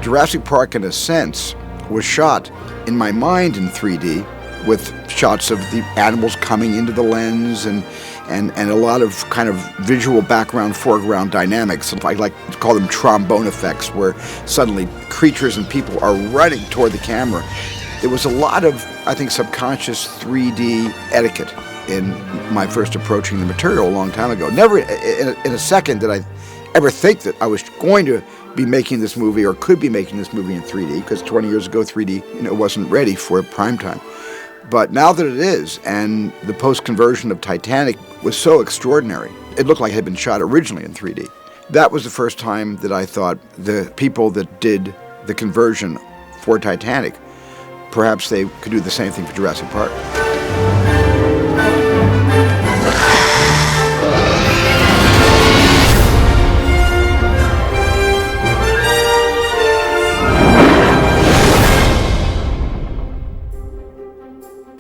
Jurassic Park, in a sense, was shot in my mind in 3D with shots of the animals coming into the lens and a lot of kind of visual background, foreground dynamics. I like to call them trombone effects, where suddenly creatures and people are running toward the camera. There was a lot of, I think, subconscious 3D etiquette in my first approaching the material a long time ago. Never in a second did I ever think that I was going to be making this movie or could be making this movie in 3D, because 20 years ago 3D wasn't ready for prime time. But now that it is, and the post-conversion of Titanic was so extraordinary, it looked like it had been shot originally in 3D. That was the first time that I thought the people that did the conversion for Titanic, perhaps they could do the same thing for Jurassic Park.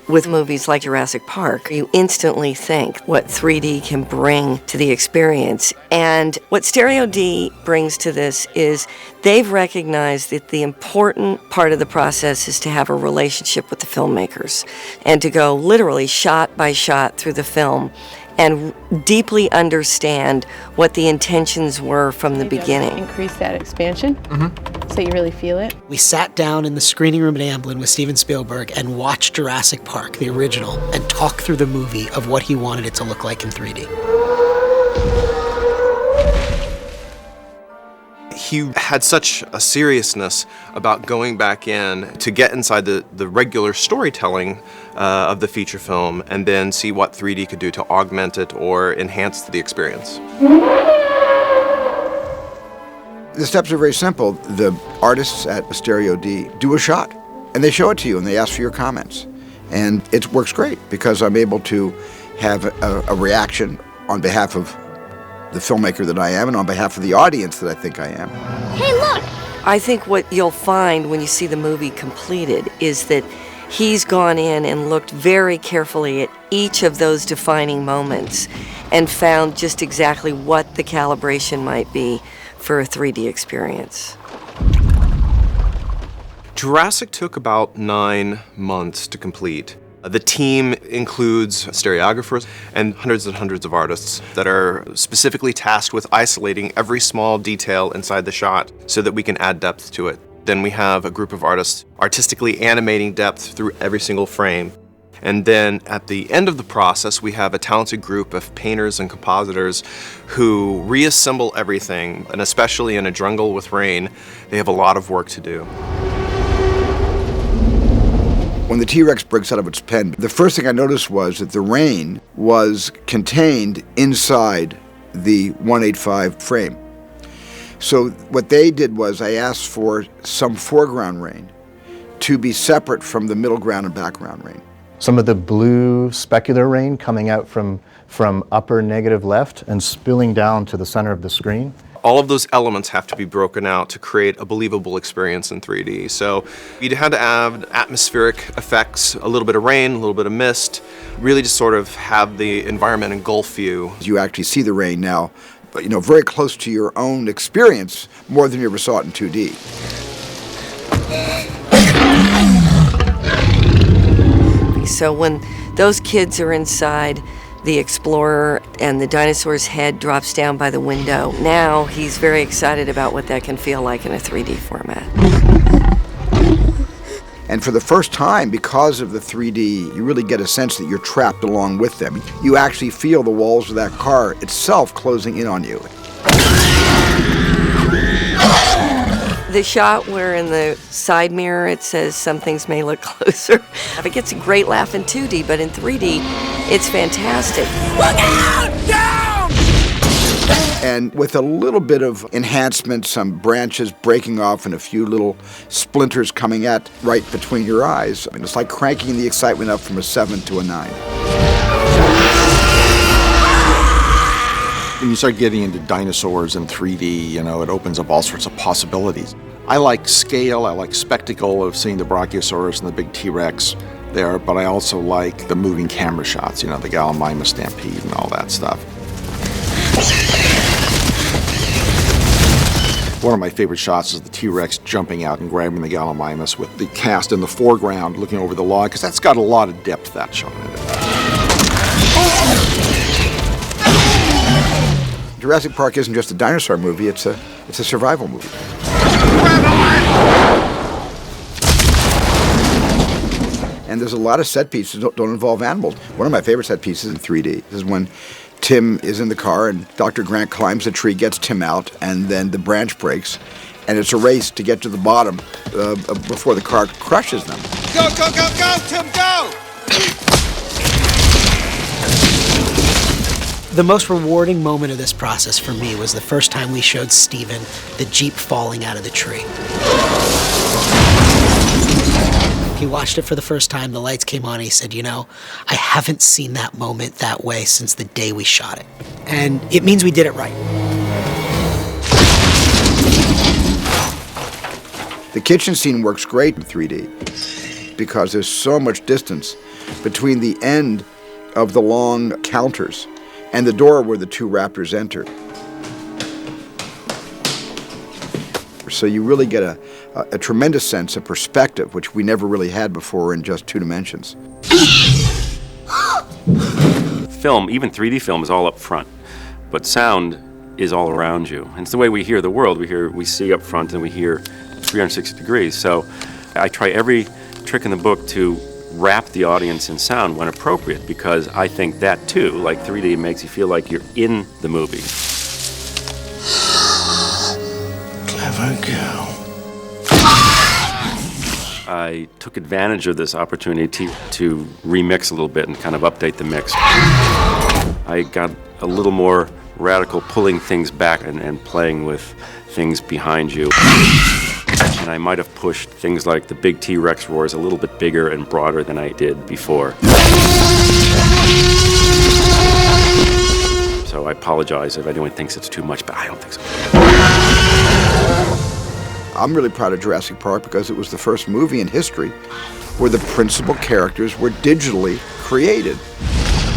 With movies like Jurassic Park, you instantly think what 3D can bring to the experience. And what Stereo D brings to this is they've recognized that the important part of the process is to have a relationship with the filmmakers and to go literally shot by shot through the film and deeply understand what the intentions were from the beginning. Increase that expansion so you really feel it. We sat down in the screening room at Amblin with Steven Spielberg and watched Jurassic Park, the original, and talked through the movie of what he wanted it to look like in 3D. He had such a seriousness about going back in to get inside the regular storytelling of the feature film and then see what 3D could do to augment it or enhance the experience. The steps are very simple. The artists at Stereo D do a shot, and they show it to you, and they ask for your comments. And it works great because I'm able to have a reaction on behalf of the filmmaker that I am and on behalf of the audience that I think I am. Hey, look! I think what you'll find when you see the movie completed is that he's gone in and looked very carefully at each of those defining moments and found just exactly what the calibration might be for a 3D experience. Jurassic took about 9 months to complete. The team includes stereographers and hundreds of artists that are specifically tasked with isolating every small detail inside the shot so that we can add depth to it. Then we have a group of artists artistically animating depth through every single frame. And then at the end of the process, we have a talented group of painters and compositors who reassemble everything, and especially in a jungle with rain, they have a lot of work to do. When the T-Rex breaks out of its pen, the first thing I noticed was that the rain was contained inside the 185 frame. So what they did was I asked for some foreground rain to be separate from the middle ground and background rain. Some of the blue specular rain coming out from upper negative left and spilling down to the center of the screen. All of those elements have to be broken out to create a believable experience in 3D. So you had to add atmospheric effects, a little bit of rain, a little bit of mist, really just sort of have the environment engulf you. You actually see the rain now, but very close to your own experience, more than you ever saw it in 2D. So when those kids are inside the Explorer and the dinosaur's head drops down by the window, now he's very excited about what that can feel like in a 3D format. And for the first time, because of the 3D, you really get a sense that you're trapped along with them. You actually feel the walls of that car itself closing in on you. The shot where in the side mirror it says some things may look closer. It gets a great laugh in 2D, but in 3D, it's fantastic. Look out! Down! And with a little bit of enhancement, some branches breaking off and a few little splinters coming at right between your eyes. I mean, it's like cranking the excitement up from a 7 to a 9. When you start getting into dinosaurs in 3D, it opens up all sorts of possibilities. I like scale, I like spectacle of seeing the Brachiosaurus and the big T-Rex there, but I also like the moving camera shots, the Gallimimus stampede and all that stuff. One of my favorite shots is the T-Rex jumping out and grabbing the Gallimimus with the cast in the foreground looking over the log, because that's got a lot of depth, that shot in it. Jurassic Park isn't just a dinosaur movie, it's a survival movie. And there's a lot of set pieces that don't involve animals. One of my favorite set pieces in 3D is when Tim is in the car and Dr. Grant climbs the tree, gets Tim out, and then the branch breaks, and it's a race to get to the bottom before the car crushes them. Go, go, go, go, Tim, go! The most rewarding moment of this process for me was the first time we showed Steven the Jeep falling out of the tree. He watched it for the first time, the lights came on, and he said, I haven't seen that moment that way since the day we shot it. And it means we did it right. The kitchen scene works great in 3D because there's so much distance between the end of the long counters and the door where the two raptors enter. So you really get a tremendous sense of perspective, which we never really had before in just 2 dimensions. Film, even 3D film, is all up front, but sound is all around you. And it's the way we hear the world. We see up front and we hear 360 degrees. So I try every trick in the book to wrap the audience in sound when appropriate, because I think that too, like 3D, makes you feel like you're in the movie. Clever girl. I took advantage of this opportunity to remix a little bit and kind of update the mix. I got a little more radical, pulling things back and playing with things behind you. And I might have pushed things like the big T-Rex roars a little bit bigger and broader than I did before. So I apologize if anyone thinks it's too much, but I don't think so. I'm really proud of Jurassic Park because it was the first movie in history where the principal characters were digitally created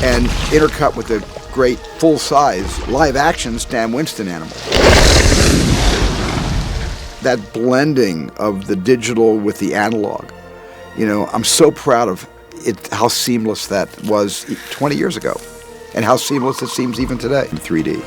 and intercut with a great full-size live-action Stan Winston animal. That blending of the digital with the analog, I'm so proud of it, how seamless that was 20 years ago, and how seamless it seems even today in 3D.